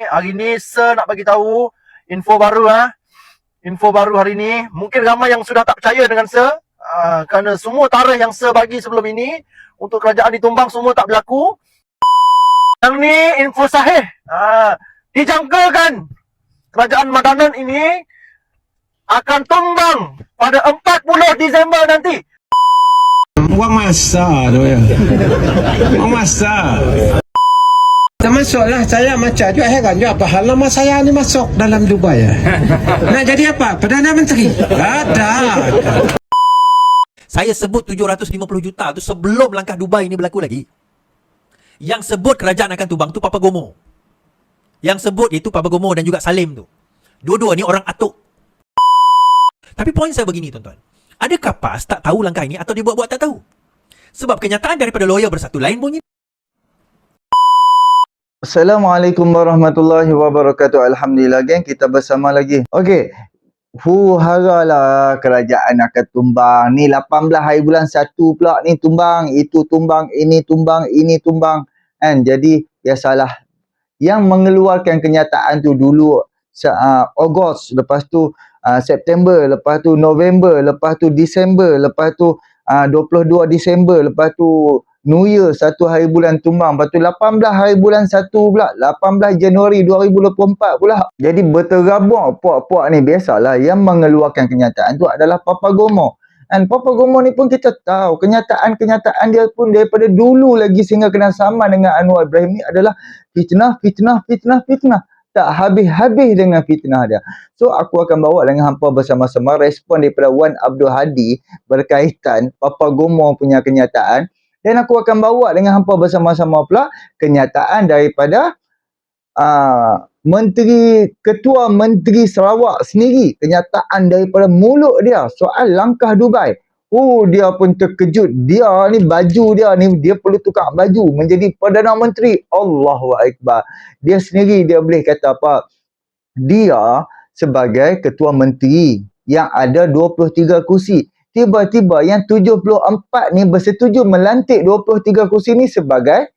Hari ni Sir nak bagi tahu info baru Info baru hari ni. Mungkin ramai yang sudah tak percaya dengan Sir kerana semua tarikh yang Sir bagi sebelum ini untuk kerajaan ditumbang semua tak berlaku. Yang ni info sahih. Dijangkakan kerajaan Madanon ini akan tumbang pada 40 Disember nanti. Buang masa tu ya. Buang masa. Termasuklah saya macam juga heran juga apa hal nama saya ni masuk dalam Dubai ya. Nak jadi apa? Perdana Menteri? Ada. Saya sebut 750 juta tu sebelum langkah Dubai ni berlaku lagi. Yang sebut kerajaan akan tumbang tu Papa Gomo. Yang sebut itu Papa Gomo dan juga Salim tu. Dua-dua ni orang atuk. Tapi poin saya begini tuan-tuan. Adakah PAS tak tahu langkah ini atau dia buat-buat tak tahu? Sebab kenyataan daripada lawyer bersatu lain bunyi. Assalamualaikum warahmatullahi wabarakatuh. Alhamdulillah geng, kita bersama lagi. Okey. Haralah kerajaan akan tumbang. Ni 18 hari bulan 1 pula ni tumbang, itu tumbang, ini tumbang, ini tumbang. Kan? Jadi biasalah. Yang mengeluarkan kenyataan tu dulu Ogos, lepas tu September, lepas tu November, lepas tu Disember, lepas tu 22 Disember, lepas tu New Year 1 hari bulan tumbang, lepas tu 18 hari bulan 1 pula, 18 Januari 2024 pula. Jadi berterabur puak-puak ni. Biasalah yang mengeluarkan kenyataan tu adalah Papa Gomo. Dan Papa Gomo ni pun kita tahu kenyataan-kenyataan dia pun daripada dulu lagi sehingga kena sama dengan Anwar Ibrahim ni adalah fitnah, fitnah, fitnah, fitnah. Tak habis-habis dengan fitnah dia. So aku akan bawa dengan hampa bersama-sama respon daripada Wan Abdul Hadi berkaitan Papa Gomo punya kenyataan. Dan aku akan bawa dengan hampa bersama-sama pula kenyataan daripada Ketua Menteri Sarawak sendiri. Kenyataan daripada mulut dia soal langkah Dubai. Dia pun terkejut. Dia ni baju dia ni, dia perlu tukar baju menjadi Perdana Menteri. Allahu Akbar. Dia sendiri dia boleh kata apa? Dia sebagai Ketua Menteri yang ada 23 kursi. Tiba-tiba yang 74 ni bersetuju melantik 23 kursi ni sebagai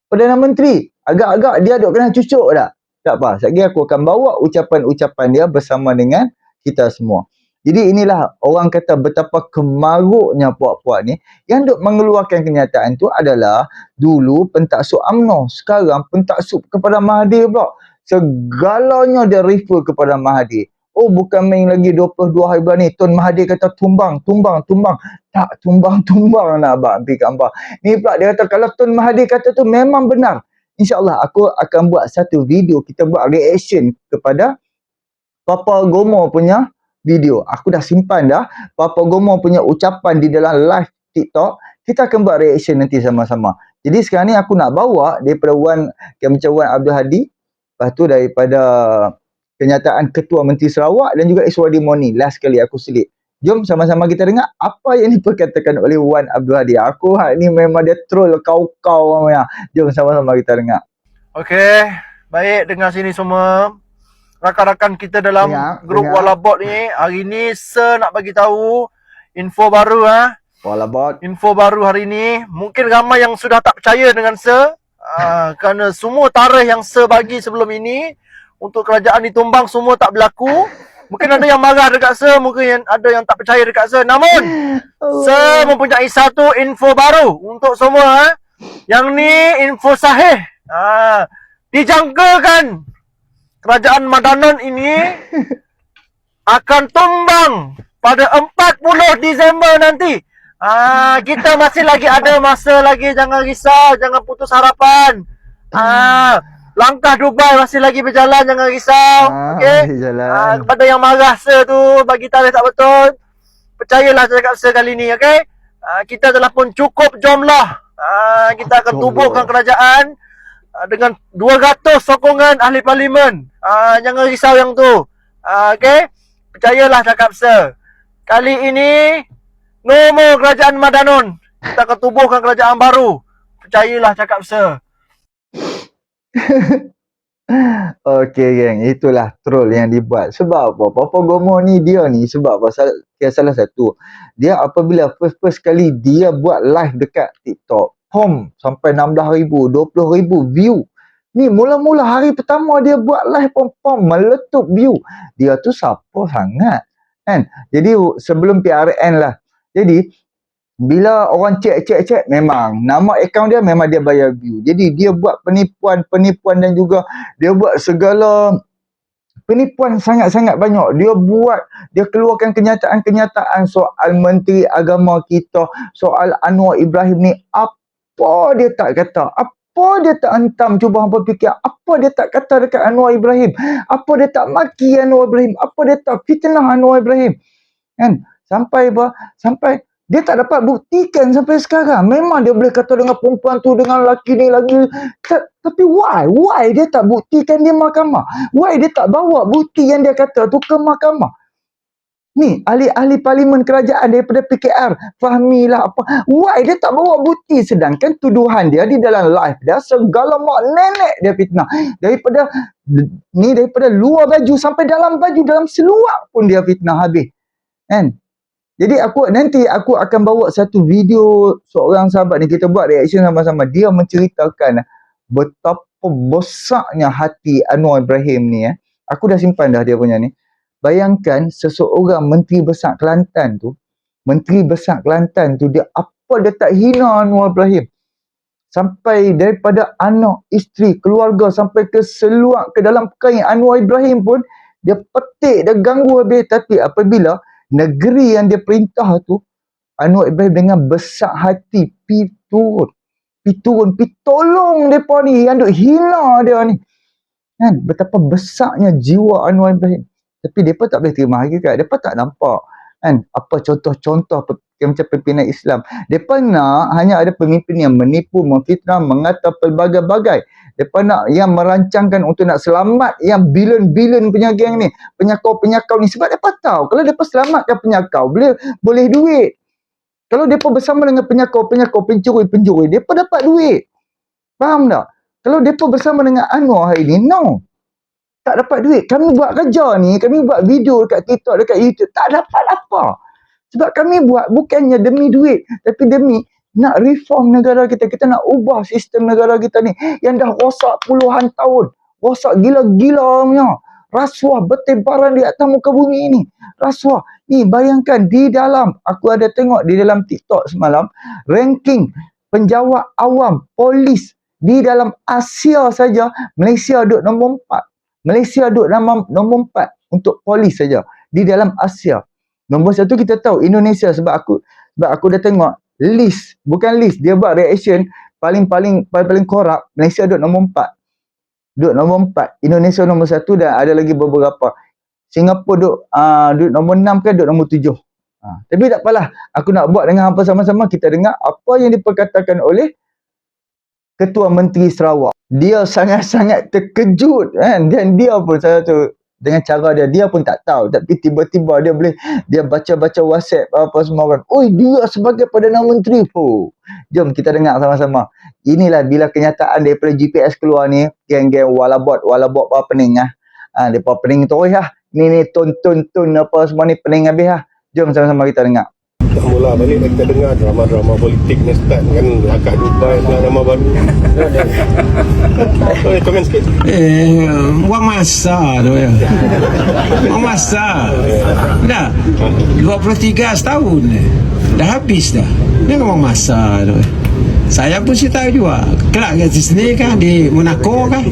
Perdana Menteri. Agak-agak dia duk kena cucuk dah. Tak apa. Sekejap aku akan bawa ucapan-ucapan dia bersama dengan kita semua. Jadi inilah orang kata betapa kemaruknya puak-puak ni. Yang duk mengeluarkan kenyataan tu adalah dulu pentaksub UMNO. Sekarang pentaksub kepada Mahathir pula. Segalanya dia refer kepada Mahathir. Bukan main lagi 22 hari bulan ni. Tun Mahathir kata tumbang, tumbang, tumbang. Tak tumbang-tumbang nak abang pergi kat hangpa. Ni pula dia kata kalau Tun Mahathir kata tu memang benar. InsyaAllah aku akan buat satu video. Kita buat reaction kepada Papa Gomo punya video. Aku dah simpan dah Papa Gomo punya ucapan di dalam live TikTok. Kita akan buat reaction nanti sama-sama. Jadi sekarang ni aku nak bawa daripada Wan Abdul Hadi. Lepas tu daripada kenyataan Ketua Menteri Sarawak dan juga Iswadi Moni. Last kali aku selit. Jom sama-sama kita dengar apa yang diperkatakan oleh Wan Abdul Hadi. Aku ni memang dia troll kau-kau. Jom sama-sama kita dengar. Okey, baik dengar sini semua. Rakan-rakan kita dalam grup Walabot ni, hari ni Sir nak bagi tahu info baru Walabot. Info baru hari ni. Mungkin ramai yang sudah tak percaya dengan Sir kerana semua tarikh yang Sir bagi sebelum ini untuk kerajaan ditumbang semua tak berlaku. Mungkin ada yang marah dekat Sir, mungkin ada yang tak percaya dekat Sir. Namun Sir mempunyai satu info baru untuk semua. Yang ni info sahih. Dijangkakan kerajaan Madanon ini akan tumbang pada 40 Disember nanti. Kita masih lagi ada masa lagi, jangan risau, jangan putus harapan. Langkah Dubai masih lagi berjalan, jangan risau. Okey. Kepada yang marah Sir tu bagi tarikh tak betul, percayalah cakap Sir kali ni, okey? Kita telah pun cukup jomlah. Kita akan tubuhkan kerajaan dengan 200 sokongan ahli parlimen. Jangan risau yang tu. Okey? Percayalah cakap Sir. Kali ini no more kerajaan Madanon. Kita akan tubuhkan kerajaan baru. Percayalah cakap Sir. Okey geng, itulah troll yang dibuat. Sebab apa? Papa Gomo ni dia ni sebab apa? Salah satu. Dia apabila first kali dia buat live dekat TikTok, sampai 16,000, 20,000 view. Ni mula-mula hari pertama dia buat live pom-pom meletup view. Dia tu siapa sangat kan. Jadi sebelum PRN lah. Jadi bila orang cek memang nama akaun dia memang dia bayar view. Jadi dia buat penipuan dan juga dia buat segala penipuan sangat-sangat banyak. Dia keluarkan kenyataan-kenyataan soal Menteri Agama kita, soal Anwar Ibrahim ni. Apa dia tak kata? Apa dia tak hentam? Cuba hampa fikir. Apa dia tak kata dekat Anwar Ibrahim? Apa dia tak maki Anwar Ibrahim? Apa dia tak fitnah Anwar Ibrahim? Kan? Sampai dia tak dapat buktikan sampai sekarang. Memang dia boleh kata dengan perempuan tu, dengan lelaki ni lagi. Tapi why? Why dia tak buktikan di mahkamah? Why dia tak bawa bukti yang dia kata tu ke mahkamah? Ni, ahli-ahli parlimen kerajaan daripada PKR, Fahmi lah apa. Why dia tak bawa bukti? Sedangkan tuduhan dia di dalam live dia, segala mak nenek dia fitnah. Daripada luar baju sampai dalam baju, dalam seluar pun dia fitnah habis. Kan? Jadi nanti aku akan bawa satu video seorang sahabat ni, kita buat reaction sama-sama. Dia menceritakan betapa besarnya hati Anwar Ibrahim ni. Aku dah simpan dah dia punya ni. Bayangkan seseorang Menteri Besar Kelantan tu, dia apa dia tak hina Anwar Ibrahim. Sampai daripada anak, isteri, keluarga, sampai ke seluar ke dalam kain Anwar Ibrahim pun, dia petik, dia ganggu habis. Tapi apabila negeri yang dia perintah tu, Anwar Ibrahim dengan besar hati pi turun, pi tolong mereka ni yang duk hina dia ni. Kan? Betapa besarnya jiwa Anwar Ibrahim. Tapi mereka tak boleh terima hakikat. Mereka tak nampak kan apa contoh-contoh macam pimpinan Islam. Mereka nak hanya ada pemimpin yang menipu, memfitnah, mengata pelbagai-bagai. Mereka nak yang merancangkan untuk nak selamat yang bilion-bilion punya geng ni, penyakau-penyakau ni. Sebab mereka tahu kalau mereka selamatkan penyakau, boleh duit. Kalau mereka bersama dengan penyakau-penyakau, pencuri-pencuri, mereka dapat duit. Faham tak? Kalau mereka bersama dengan Anwar hari ni, no. Tak dapat duit. Kami buat kerja ni, kami buat video dekat TikTok, dekat YouTube, tak dapat apa. Sebab kami buat bukannya demi duit, tapi demi nak reform negara kita. Kita nak ubah sistem negara kita ni yang dah rosak puluhan tahun. Rosak gila-gila punya. Rasuah bertebaran di atas muka bumi ni. Rasuah. Ni bayangkan di dalam, aku ada tengok di dalam TikTok semalam, ranking penjawat awam, polis di dalam Asia saja, Malaysia duduk nombor 4. Malaysia duduk nombor 4 untuk polis saja di dalam Asia. Nombor 1 kita tahu Indonesia, sebab aku dah tengok list, bukan list, dia buat reaction paling korup. Malaysia duduk nombor 4. Duduk nombor 4, Indonesia nombor 1 dan ada lagi beberapa. Singapura duduk nombor 6 kan, duduk nombor 7. Tapi tak apalah, aku nak buat dengan hampa sama-sama, kita dengar apa yang diperkatakan oleh Ketua Menteri Sarawak. Dia sangat-sangat terkejut kan, dan dia pun satu dengan cara dia pun tak tahu, tapi tiba-tiba dia baca-baca WhatsApp apa semua orang. Oi, dia sebagai Perdana Menteri. Jom kita dengar sama-sama. Inilah bila kenyataan daripada GPS keluar ni, geng-geng walabot apa pening depa pening terus Ni tun apa semua ni pening habis Jom sama-sama kita dengar. Dah mula balik kita dengar drama-drama politik ni start kan, akak Dubai pula drama baru. Komen sikit. Buang masa tu ya. Buang masa. Dah 23 setahun dah habis dah. Dia buang masa tu. Saya pun tahu juga. Kelak kat sini kan, di Monaco kan.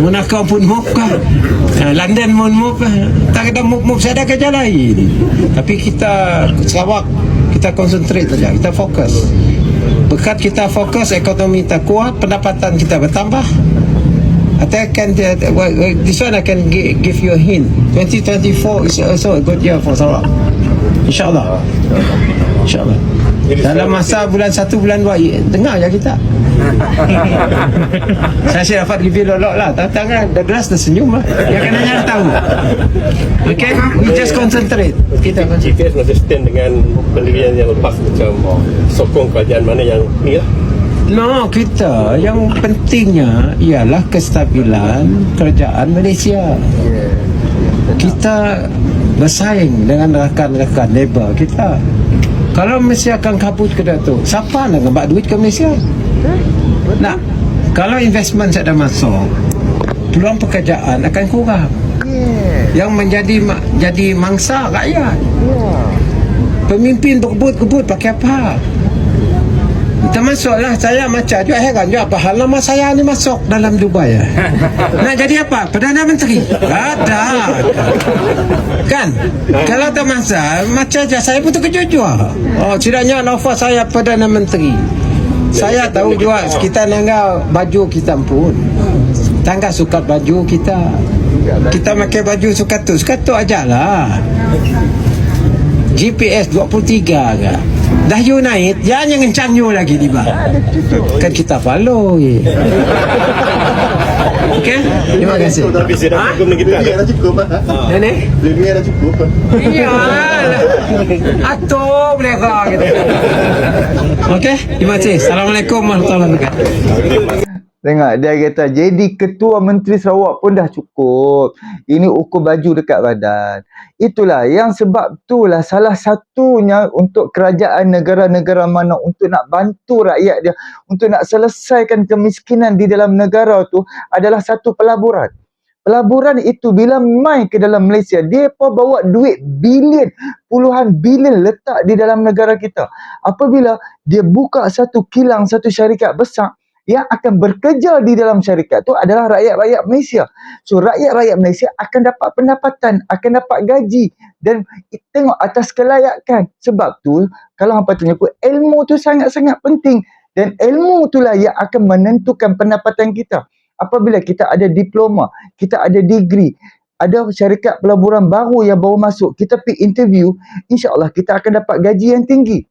Monaco pun move kan. London pun move kan. Tak ada move saya ada kerja lain. Tapi kita Sarawak, kita konsentrate saja. Kita fokus. Berkat kita fokus, ekonomi kita kuat, pendapatan kita bertambah. This one I can give you a hint. 2024 is also a good year for Sarawak. InsyaAllah. InsyaAllah. Dalam masa bulan 1, bulan 2, dengar je kita. Saya dapat review lolok lah. Tangan dah gelas dah senyum lah. Yang kena tahu. Okay, we just concentrate. Kita GPS masih stand dengan pendirian yang lepas, macam sokong kerajaan mana yang ni lah. No, kita yang pentingnya ialah kestabilan kerajaan Malaysia. Kita bersaing dengan rakan-rakan Labour kita. Kalau Malaysia akan kabut ke tu, siapa nak ngambil duit ke Malaysia? Nak Kalau investment sudah masuk, peluang pekerjaan akan kurang. Yang jadi mangsa rakyat. Pemimpin berebut-rebut pakai apa? Termasuklah saya macam juga heran juga apa hal nama saya ni masuk dalam Dubai ya. Nak jadi apa? Perdana Menteri? Ada. Kan? Kalau termasuk macam je saya pun terkejut juga. Oh, tidaknya offer saya Perdana Menteri. Saya tahu juga kita nanggal baju kita pun. Tangga sukat baju kita. Kita pakai baju sukat tu aja lah. GPS 23 ke? Dah you naik, jangan ngencang you lagi di bawah. Kan kita follow je. Okey? Terima kasih. Tapi saya dah cukup dengan kita. Dah cukup. Ini? Dunia dah cukup. Iya. Atau mereka gitu. Okey? Terima kasih. Assalamualaikum warahmatullahi wabarakatuh. Tengok dia kata jadi ketua menteri Sarawak pun dah cukup. Ini ukur baju dekat badan. Itulah yang sebab itulah salah satunya untuk kerajaan negara-negara mana untuk nak bantu rakyat dia, untuk nak selesaikan kemiskinan di dalam negara tu adalah satu pelaburan. Pelaburan itu bila mai ke dalam Malaysia, dia pun bawa duit bilion, puluhan bilion letak di dalam negara kita. Apabila dia buka satu kilang, satu syarikat besar, yang akan bekerja di dalam syarikat tu adalah rakyat-rakyat Malaysia. So, rakyat-rakyat Malaysia akan dapat pendapatan, akan dapat gaji dan tengok atas kelayakan. Sebab tu, kalau hampa tanya aku, ilmu tu sangat-sangat penting dan ilmu itulah yang akan menentukan pendapatan kita. Apabila kita ada diploma, kita ada degree, ada syarikat pelaburan baru yang baru masuk, kita pergi interview, insya-Allah kita akan dapat gaji yang tinggi.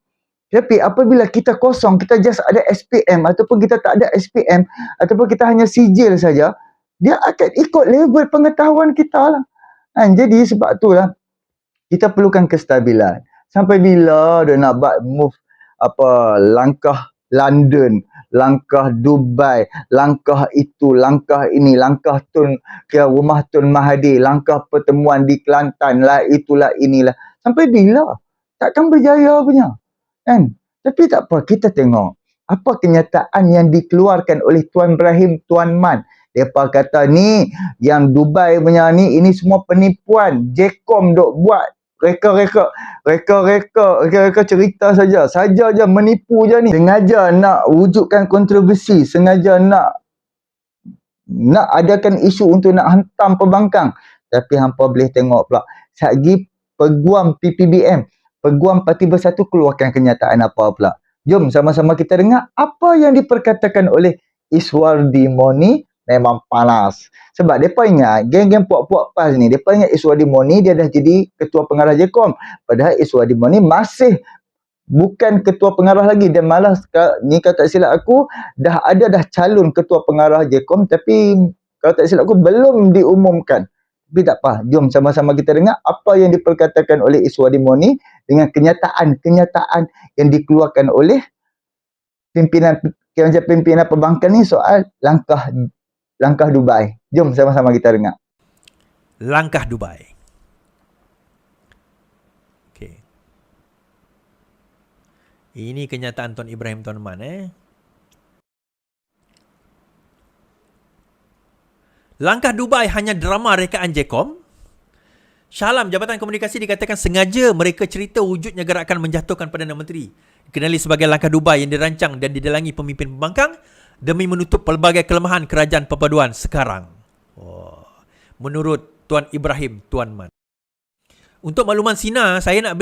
Tapi apabila kita kosong, kita just ada SPM ataupun kita tak ada SPM ataupun kita hanya sijil saja, dia akan ikut level pengetahuan kita lah. Jadi sebab itulah kita perlukan kestabilan. Sampai bila dia nak buat move langkah London, langkah Dubai, langkah itu, langkah ini, langkah rumah Tun Mahathir, langkah pertemuan di Kelantan lah, itulah inilah. Sampai bila? Takkan berjaya punya. Kan? Tapi tak apa, kita tengok apa kenyataan yang dikeluarkan oleh Tuan Ibrahim, Tuan Man. Mereka kata ni, yang Dubai punya ni, ini semua penipuan. Jecom dok buat reka-reka cerita saja je menipu je ni. Sengaja nak wujudkan kontroversi, sengaja nak adakan isu untuk nak hantam pembangkang. Tapi hampa boleh tengok pula, sagi peguam PPBM, Peguam Parti Bersatu keluarkan kenyataan apa pula. Jom sama-sama kita dengar apa yang diperkatakan oleh Iswardi Moni. Memang panas. Sebab mereka ingat, geng-geng puak-puak PAS ni, mereka ingat Iswardi Moni dia dah jadi ketua pengarah Jecom. Padahal Iswardi Moni masih bukan ketua pengarah lagi. Dan malah, ni kalau tak silap aku, dah calon ketua pengarah Jecom. Tapi kalau tak silap aku, belum diumumkan. Tapi tak apa, jom sama-sama kita dengar apa yang diperkatakan oleh Iswardi Moni dengan kenyataan yang dikeluarkan oleh pimpinan perbankan ni soal langkah Dubai. Jom sama-sama kita dengar. Langkah Dubai. Okey. Ini kenyataan Tuan Ibrahim Tuan Man Langkah Dubai hanya drama rekaan Jecom. Shah Alam, Jabatan Komunikasi dikatakan sengaja mereka cerita wujudnya gerakan menjatuhkan Perdana Menteri. Dikenali sebagai langkah Dubai yang dirancang dan didalangi pemimpin pembangkang demi menutup pelbagai kelemahan kerajaan perpaduan sekarang. Menurut Tuan Ibrahim Tuan Man. Untuk makluman Sina, saya nak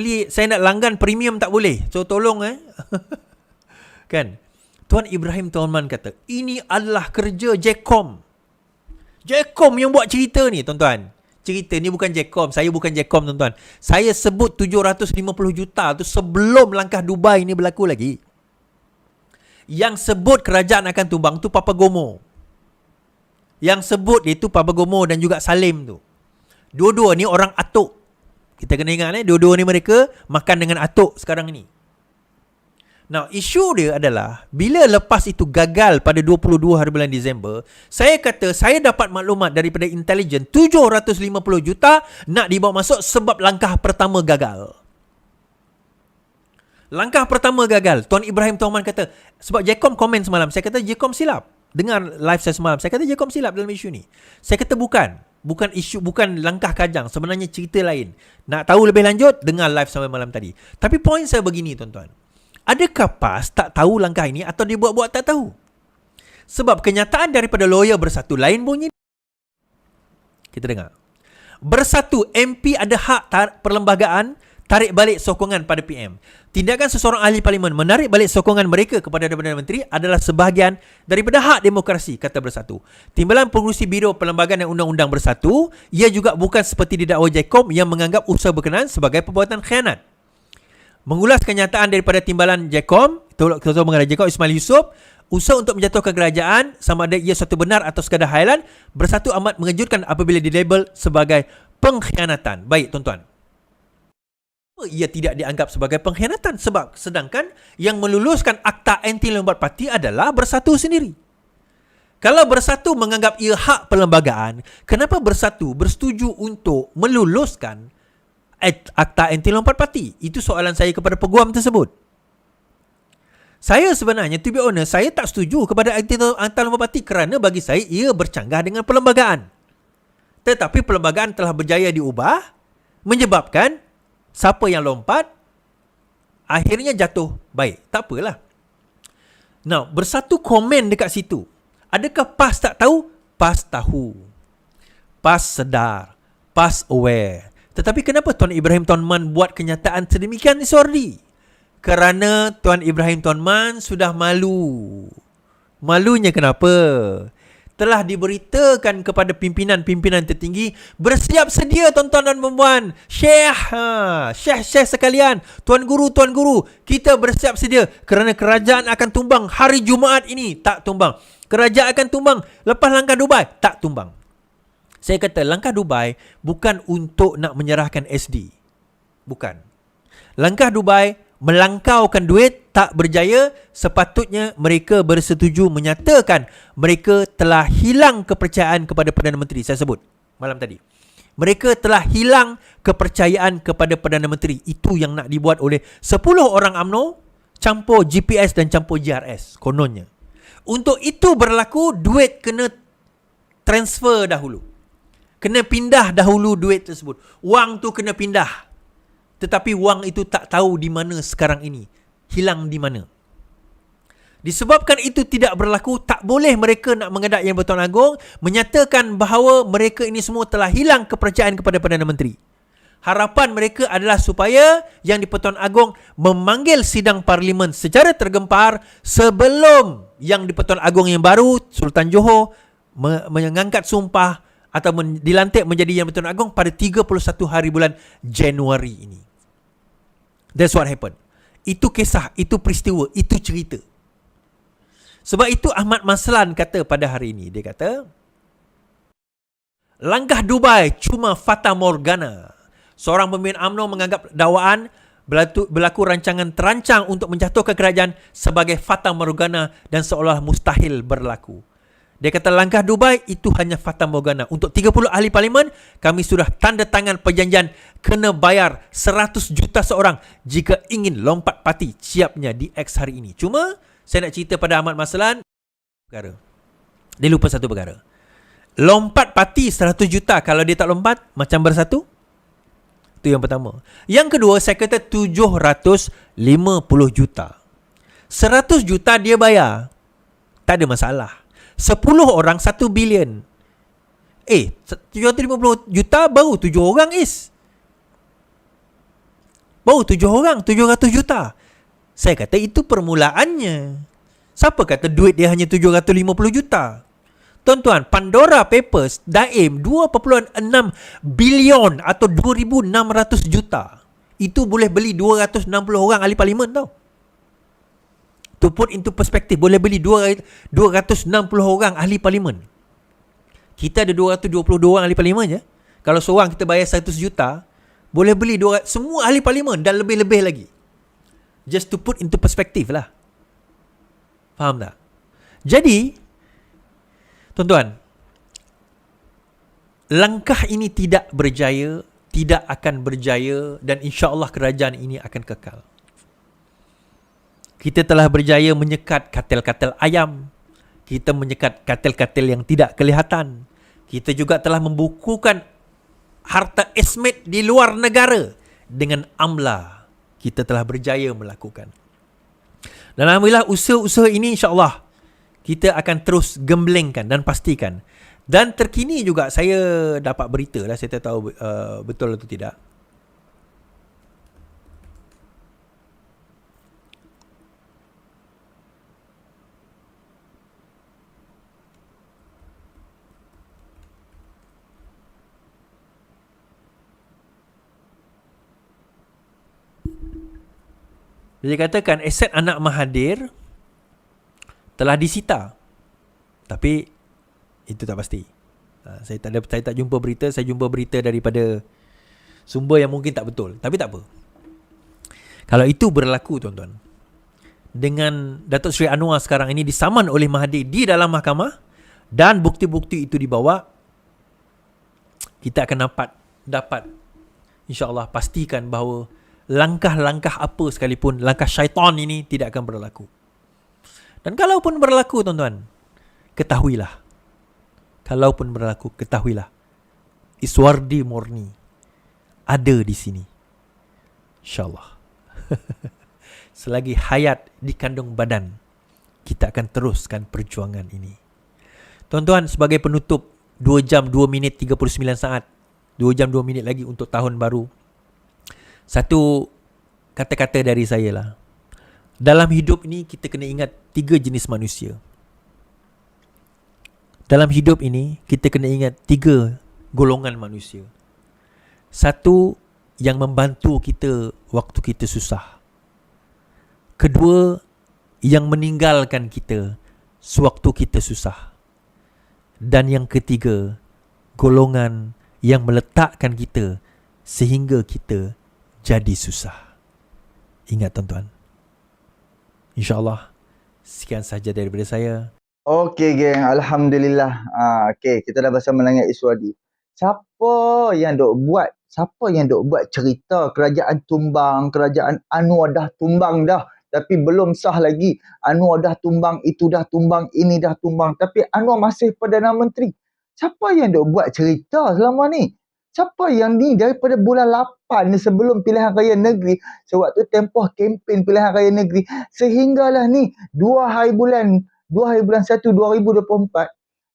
langgan premium tak boleh. So tolong kan. Tuan Ibrahim Tuan Man kata, ini adalah kerja Jecom. Jecom yang buat cerita ni, tuan-tuan. Cerita ni bukan Jecom. Saya bukan Jecom, tuan-tuan. Saya sebut 750 juta tu sebelum langkah Dubai ni berlaku lagi. Yang sebut kerajaan akan tumbang tu Papa Gomo. Yang sebut itu Papa Gomo dan juga Salim tu. Dua-dua ni orang atuk. Kita kena ingat dua-dua ni mereka makan dengan atuk sekarang ni. Now, isu dia adalah bila lepas itu gagal pada 22 hari bulan Disember, saya kata saya dapat maklumat daripada intelijen 750 juta nak dibawa masuk sebab langkah pertama gagal. Langkah pertama gagal. Tuan Ibrahim Tuan Man kata, sebab Jecom komen semalam, saya kata Jecom silap. dengar live saya semalam. Saya kata Jacom silap dalam isu ni. Saya kata bukan. Bukan isu, bukan langkah Kajang. Sebenarnya cerita lain. Nak tahu lebih lanjut, dengar live sampai malam tadi. Tapi poin saya begini tuan-tuan. Adakah PAS tak tahu langkah ini atau dia buat-buat tak tahu? Sebab kenyataan daripada lawyer Bersatu lain bunyi. Kita dengar. Bersatu, MP ada hak perlembagaan tarik balik sokongan pada PM. Tindakan seseorang ahli parlimen menarik balik sokongan mereka kepada Perdana Menteri adalah sebahagian daripada hak demokrasi, kata Bersatu. Timbalan Pengurusi Biro Perlembagaan dan Undang-Undang Bersatu, ia juga bukan seperti didakwa Jacom yang menganggap usaha berkenaan sebagai perbuatan khianat. Mengulas kenyataan daripada timbalan Jacom, Ketua Pengarah Jacom Ismail Yusof, usaha untuk menjatuhkan kerajaan sama ada ia suatu benar atau sekadar hayalan, Bersatu amat mengejutkan apabila dilabel sebagai pengkhianatan. Baik tuan-tuan, ia tidak dianggap sebagai pengkhianatan sebab sedangkan yang meluluskan akta anti lompat parti adalah Bersatu sendiri. Kalau Bersatu menganggap ia hak perlembagaan, kenapa Bersatu bersetuju untuk meluluskan akta anti lompat parti? Itu soalan saya kepada peguam tersebut. Saya sebenarnya, to be honest, saya tak setuju kepada akta lompat parti kerana bagi saya ia bercanggah dengan perlembagaan. Tetapi perlembagaan telah berjaya diubah, menyebabkan siapa yang lompat akhirnya jatuh. Baik, tak apalah. Now, Bersatu komen dekat situ. Adakah PAS tak tahu? PAS tahu. PAS sedar. PAS aware. Tetapi kenapa Tuan Ibrahim Tuan Man buat kenyataan sedemikian disordi? Kerana Tuan Ibrahim Tuan Man sudah malu. Malunya kenapa? Telah diberitakan kepada pimpinan-pimpinan tertinggi, bersiap sedia tuan-tuan dan puan-puan. Syekh sekalian, tuan guru, kita bersiap sedia kerana kerajaan akan tumbang hari Jumaat ini. Tak tumbang. Kerajaan akan tumbang lepas langkah Dubai. Tak tumbang. Saya kata langkah Dubai bukan untuk nak menyerahkan SD. Bukan. Langkah Dubai melangkaukan duit tak berjaya, sepatutnya mereka bersetuju menyatakan mereka telah hilang kepercayaan kepada Perdana Menteri. Saya sebut malam tadi. Mereka telah hilang kepercayaan kepada Perdana Menteri. Itu yang nak dibuat oleh 10 orang UMNO campur GPS dan campur GRS kononnya. Untuk itu berlaku, duit kena transfer dahulu. Kena pindah dahulu duit tersebut. Wang tu kena pindah. Tetapi wang itu tak tahu di mana sekarang ini. Hilang di mana. Disebabkan itu tidak berlaku, tak boleh mereka nak menghadap Yang Bertuan Agong menyatakan bahawa mereka ini semua telah hilang kepercayaan kepada Perdana Menteri. Harapan mereka adalah supaya Yang di-Pertuan Agong memanggil sidang parlimen secara tergempar sebelum Yang di-Pertuan Agong yang baru, Sultan Johor, mengangkat sumpah atau dilantik menjadi Yang Bertuan Agong pada 31 hari bulan Januari ini. That's what happened. Itu kisah, itu peristiwa, itu cerita. Sebab itu Ahmad Maslan kata pada hari ini, dia kata, langkah Dubai cuma fata morgana. Seorang pemimpin UMNO menganggap dakwaan berlaku rancangan terancang untuk menjatuhkan kerajaan sebagai fata morgana dan seolah mustahil berlaku. Dia kata langkah Dubai itu hanya fata morgana. Untuk 30 ahli parlimen, kami sudah tanda tangan perjanjian kena bayar 100 juta seorang jika ingin lompat parti, siapnya di X hari ini. Cuma, saya nak cerita pada Ahmad Maslan, perkara. Dia lupa satu perkara. Lompat parti 100 juta, kalau dia tak lompat, macam Bersatu. Itu yang pertama. Yang kedua, saya kata 750 juta. 100 juta dia bayar. Tak ada masalah. 10 orang 1 bilion. 750 juta baru 7 orang baru 7 orang 700 juta. Saya kata itu permulaannya. Siapa kata duit dia hanya 750 juta? Tuan-tuan, Pandora Papers daim 2.6 bilion atau 2,600 juta. Itu boleh beli 260 orang ahli parlimen tau. To put into perspective, boleh beli 260 orang ahli parlimen. Kita ada 222 orang ahli parlimen je. Kalau seorang kita bayar 100 juta, boleh beli semua ahli parlimen dan lebih-lebih lagi. Just to put into perspective lah. Faham tak? Jadi, tuan-tuan, langkah ini tidak berjaya, tidak akan berjaya dan insya-Allah kerajaan ini akan kekal. Kita telah berjaya menyekat katil-katil ayam. Kita menyekat katil-katil yang tidak kelihatan. Kita juga telah membukukan harta esmet di luar negara dengan amla. Kita telah berjaya melakukan. Dan alhamdulillah usaha-usaha ini insya-Allah kita akan terus gemblengkan dan pastikan. Dan terkini juga saya dapat berita lah, saya tak tahu betul atau tidak. Dia katakan aset anak Mahathir telah disita. Tapi itu tak pasti. Saya tak jumpa berita, saya jumpa berita daripada sumber yang mungkin tak betul. Tapi tak apa. Kalau itu berlaku tuan-tuan, dengan Datuk Seri Anwar sekarang ini disaman oleh Mahathir di dalam mahkamah dan bukti-bukti itu dibawa, kita akan dapat insya-Allah pastikan bahawa langkah-langkah apa sekalipun, langkah syaitan ini tidak akan berlaku. Dan kalaupun berlaku tuan-tuan, ketahuilah. Kalaupun berlaku, ketahuilah. Iswardi murni ada di sini. InsyaAllah. Selagi hayat di kandung badan, kita akan teruskan perjuangan ini. Tuan-tuan, sebagai penutup, 2 jam 2 minit 39 saat. 2 jam 2 minit lagi untuk tahun baru. Satu kata-kata dari saya lah. Dalam hidup ini kita kena ingat 3 jenis manusia. Dalam hidup ini kita kena ingat 3 golongan manusia. Satu, yang membantu kita waktu kita susah. Kedua, yang meninggalkan kita sewaktu kita susah. Dan yang ketiga, golongan yang meletakkan kita sehingga kita jadi susah. Ingat tuan-tuan. InsyaAllah sekian sahaja daripada saya. Okey geng, alhamdulillah. Okey, kita dah bersama dengan Iswadi. Siapa yang dok buat cerita kerajaan tumbang, kerajaan Anwar dah tumbang dah, tapi belum sah lagi. Anwar dah tumbang, itu dah tumbang, ini dah tumbang, tapi Anwar masih Perdana Menteri. Siapa yang dok buat cerita selama ni? Siapa yang ni daripada bulan 8 ni sebelum pilihan raya negeri, sewaktu tempoh kempen pilihan raya negeri, sehinggalah ni 2 hari bulan 1 2024.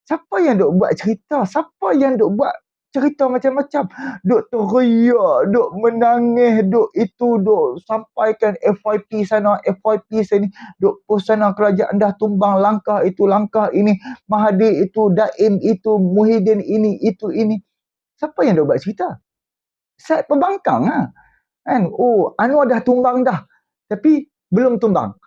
Siapa yang dok buat cerita? Siapa yang dok buat cerita macam-macam? Dok teriak, dok menangis, dok itu, dok sampaikan FYP sana, FYP sini, dok post sana kerajaan dah tumbang, langkah itu, langkah ini, Mahathir itu, Daim itu, Muhyiddin ini, itu ini. Siapa yang dok buat cerita? Saya pembangkang lah. Kan? Oh, Anwar dah tumbang dah. Tapi belum tumbang.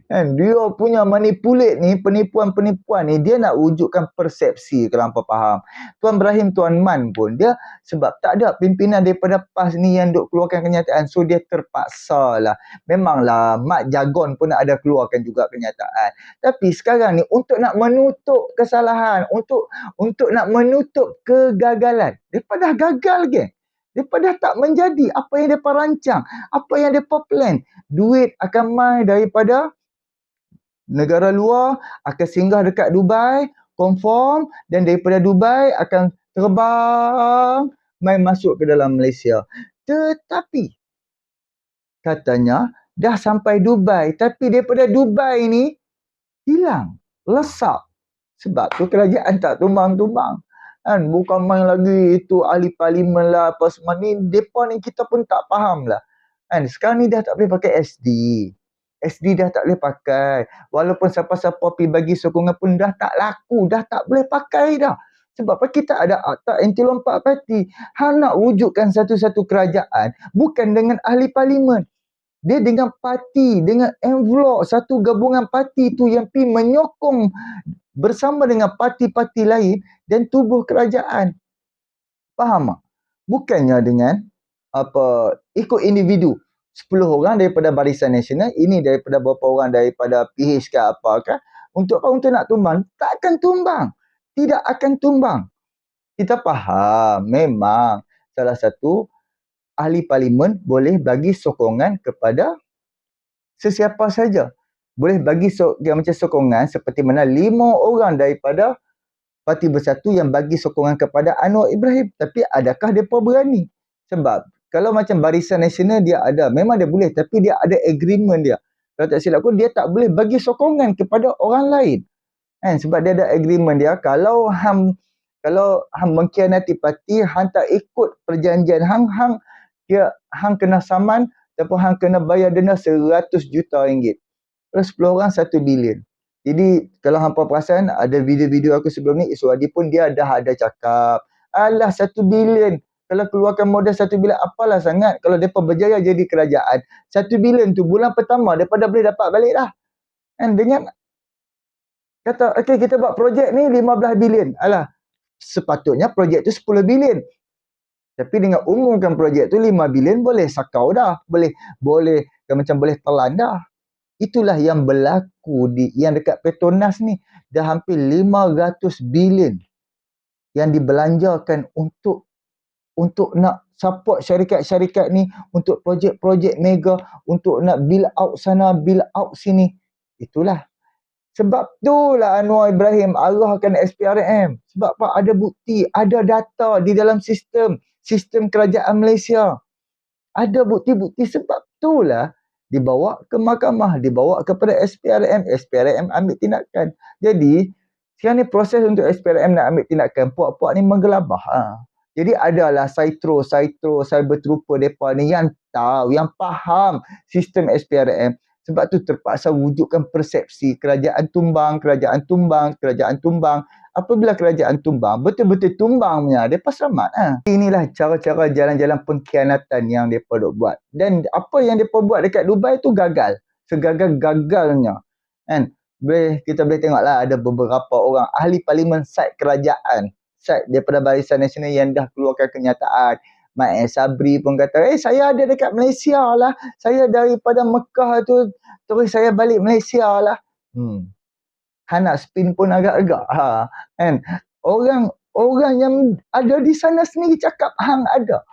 Kan? Dia punya manipulate ni, penipuan-penipuan ni, dia nak wujudkan persepsi, kalau hampa faham. Tuan Ibrahim, Tuan Man pun, dia sebab tak ada pimpinan daripada PAS ni yang duk keluarkan kenyataan, so dia terpaksa lah. Memanglah Mat Jagon pun ada keluarkan juga kenyataan. Tapi sekarang ni, untuk nak menutup kesalahan, untuk nak menutup kegagalan, mereka dah gagal geng. Mereka dah tak menjadi apa yang mereka rancang, apa yang mereka plan. Duit akan mai daripada negara luar, akan singgah dekat Dubai, confirm, dan daripada Dubai akan terbang mai masuk ke dalam Malaysia. Tetapi katanya dah sampai Dubai, tapi daripada Dubai ni hilang, lesak. Sebab tu kerajaan tak tumbang-tumbang. Kan, bukan main lagi itu ahli parlimen lah apa semua ni, depa ni kita pun tak faham lah. Kan, sekarang ni dah tak boleh pakai SD. SD dah tak boleh pakai. Walaupun siapa-siapa pergi bagi sokongan pun dah tak laku, dah tak boleh pakai dah. Sebab apa? Kita ada Akta Anti Lompat Parti. Hang nak wujudkan satu-satu kerajaan bukan dengan ahli parlimen. Dia dengan parti, dengan envelope, satu gabungan parti tu yang pergi menyokong bersama dengan parti-parti lain dan tubuh kerajaan. Faham tak? Bukannya dengan ikut individu. 10 orang daripada Barisan Nasional, ini daripada beberapa orang daripada PH ke apa kan. Untuk apa? Untuk nak tumbang? Tak akan tumbang. Tidak akan tumbang. Kita faham, memang salah satu ahli parlimen boleh bagi sokongan kepada sesiapa saja. boleh bagi macam sokongan seperti mana 5 orang daripada Parti Bersatu yang bagi sokongan kepada Anwar Ibrahim. Tapi adakah mereka berani? Sebab kalau macam Barisan Nasional dia ada, memang dia boleh, tapi dia ada agreement dia. Kalau tak silap aku, dia tak boleh bagi sokongan kepada orang lain. Sebab dia ada agreement dia, kalau hang mengkhianati parti, hang tak ikut perjanjian hang kena saman ataupun hang kena bayar denda 100 juta ringgit. Kalau 10 orang 1 bilion. Jadi kalau hampa perasan ada video-video aku sebelum ni, Iswadi pun dia dah ada cakap, alah 1 bilion. Kalau keluarkan modal 1 bilion apalah sangat. Kalau mereka berjaya jadi kerajaan, 1 bilion tu bulan pertama mereka dah boleh dapat balik dah. Dengan kata, okey kita buat projek ni 15 bilion. Alah, sepatutnya projek tu 10 bilion. Tapi dengan umumkan projek tu 5 bilion boleh sakau dah. Boleh macam boleh telan dah. Itulah yang berlaku yang dekat Petronas ni. Dah hampir 500 bilion yang dibelanjakan untuk nak support syarikat-syarikat ni, untuk projek-projek mega, untuk nak build out sana, build out sini. Itulah. Sebab itulah Anwar Ibrahim arahkan SPRM. Sebab apa? Ada bukti, ada data di dalam sistem kerajaan Malaysia. Ada bukti-bukti, sebab itulah dibawa ke mahkamah, dibawa kepada SPRM ambil tindakan. Jadi, sekarang ni proses untuk SPRM nak ambil tindakan, puak-puak ni menggelabah. Jadi adalah cyber trooper mereka ni yang tahu, yang faham sistem SPRM. Sebab tu terpaksa wujudkan persepsi kerajaan tumbang. Apabila kerajaan tumbang, betul-betul tumbang punya, mereka selamat. Inilah cara-cara jalan-jalan pengkhianatan yang mereka buat. Dan apa yang mereka buat dekat Dubai tu gagal. Segagal-gagalnya. Kita boleh tengoklah ada beberapa orang ahli parlimen side kerajaan, side daripada Barisan Nasional yang dah keluarkan kenyataan. Mak Sabri pun kata, saya ada dekat Malaysia lah. Saya daripada Mekah tu, terus saya balik Malaysia lah. Nak spin pun agak-agak. Orang yang ada di sana sendiri cakap hang ada.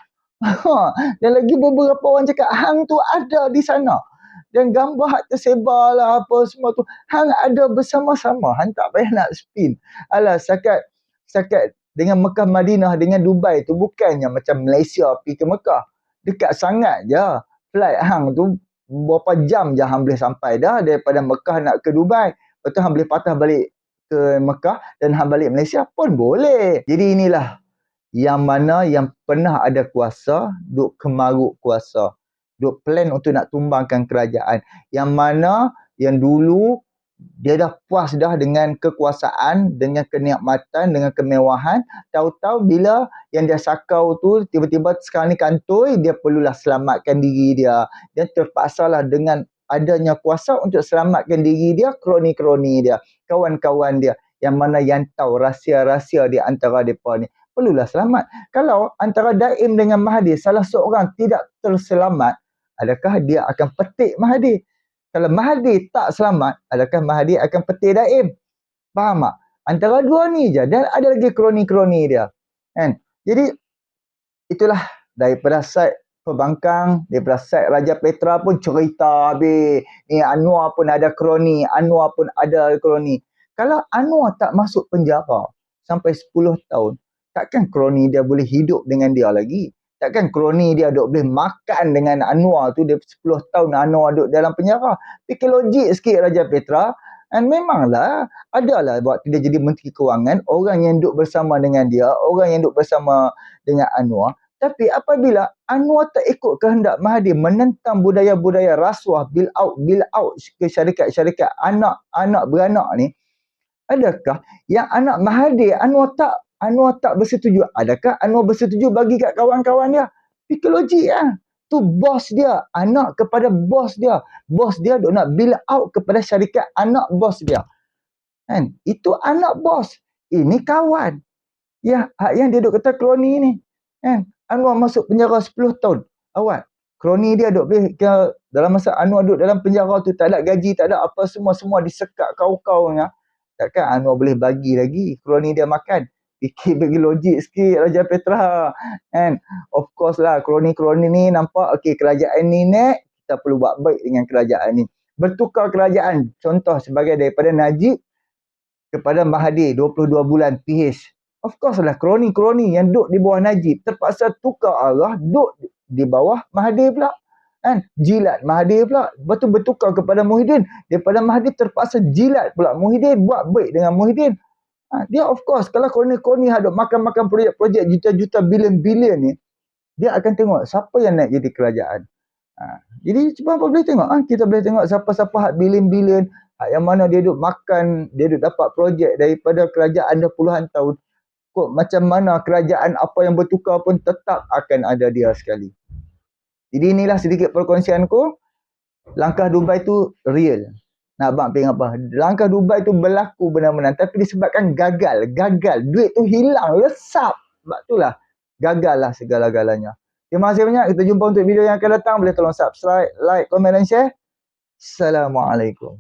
Dan lagi beberapa orang cakap hang tu ada di sana. Dan gambar hak tersebar lah apa semua tu. Hang ada bersama-sama. Hang tak payah nak spin. Alah, setakat dengan Mekah Madinah dengan Dubai tu bukannya macam Malaysia pergi ke Mekah. Dekat sangat je. Flight hang tu berapa jam je hang boleh sampai dah daripada Mekah nak ke Dubai. Lepas tu hang boleh patah balik ke Mekah dan hang balik Malaysia pun boleh. Jadi inilah yang mana yang pernah ada kuasa, duk kemaruk kuasa. Duk plan untuk nak tumbangkan kerajaan. Yang mana yang dulu dia dah puas dah dengan kekuasaan, dengan kenikmatan, dengan kemewahan. Tahu-tahu bila yang dia sakau tu tiba-tiba sekarang ni kantoi, dia perlulah selamatkan diri dia. Dia terpaksalah dengan adanya kuasa untuk selamatkan diri dia, kroni-kroni dia, kawan-kawan dia, yang mana yang tahu rahsia-rahsia di antara mereka ni perlulah selamat. Kalau antara Daim dengan Mahathir salah seorang tidak terselamat, adakah dia akan petik Mahathir? Kalau Mahathir tak selamat, adakah Mahathir akan petik Daim? Faham tak? Antara dua ni je. Dan ada lagi kroni-kroni dia. Jadi, itulah daripada side pembangkang, daripada side Raja Petra pun cerita habis. Ni Anwar pun ada kroni. Kalau Anwar tak masuk penjara sampai 10 tahun, takkan kroni dia boleh hidup dengan dia lagi? Takkan kroni dia duk boleh makan dengan Anwar tu, dia 10 tahun Anwar duk dalam penjara? Fikir logik sikit Raja Petra. Dan memanglah adalah waktu dia jadi Menteri Kewangan, orang yang duk bersama dengan dia, orang yang duk bersama dengan Anwar. Tapi apabila Anwar tak ikut kehendak Mahathir, menentang budaya-budaya rasuah, build out ke syarikat-syarikat anak beranak ni, adakah yang anak Mahathir Anwar tak bersetuju? Adakah Anwar bersetuju bagi kat kawan-kawan dia? Fikir logik lah. Tu bos dia, anak kepada bos dia. Bos dia duk nak build out kepada syarikat anak bos dia. Itu anak bos. Ini kawan. Yang dia duk kata kroni ni. Anwar masuk penjara 10 tahun. Awak, kroni dia duk boleh dalam masa Anwar duk dalam penjara tu, tak ada gaji, tak ada apa, semua disekat kau-kaunya. Takkan Anwar boleh bagi lagi kroni dia makan? Fikir bagi logik sikit Raja Petra. Of course lah, kroni-kroni ni nampak, okey, kerajaan ni kita perlu buat baik dengan kerajaan ni. bertukar kerajaan. Contoh sebagai daripada Najib kepada Mahathir 22 bulan PH. Of course lah kroni-kroni yang duduk di bawah Najib terpaksa tukar arah duduk di bawah Mahathir pula. Kan? Jilat Mahathir pula. Lepas tu bertukar kepada Muhyiddin. Daripada Mahathir terpaksa jilat pula Muhyiddin. Buat baik dengan Muhyiddin. Dia of course kalau kroni-kroni hadap makan-makan projek-projek juta-juta bilion-bilion ni, dia akan tengok siapa yang naik jadi kerajaan. Jadi cuba apa boleh tengok. Kita boleh tengok siapa-siapa hak bilion-bilion, yang mana dia duduk makan, dia duduk dapat projek daripada kerajaan dah puluhan tahun. Kok macam mana kerajaan apa yang bertukar pun tetap akan ada dia sekali. Jadi inilah sedikit perkongsianku. Langkah Dubai tu real. Nak abang tengok apa? Langkah Dubai tu berlaku benar-benar. Tapi disebabkan gagal. Duit tu hilang. Lesap. Sebab itulah. Gagal lah segala-galanya. Terima kasih banyak. Kita jumpa untuk video yang akan datang. Boleh tolong subscribe, like, komen dan share. Assalamualaikum.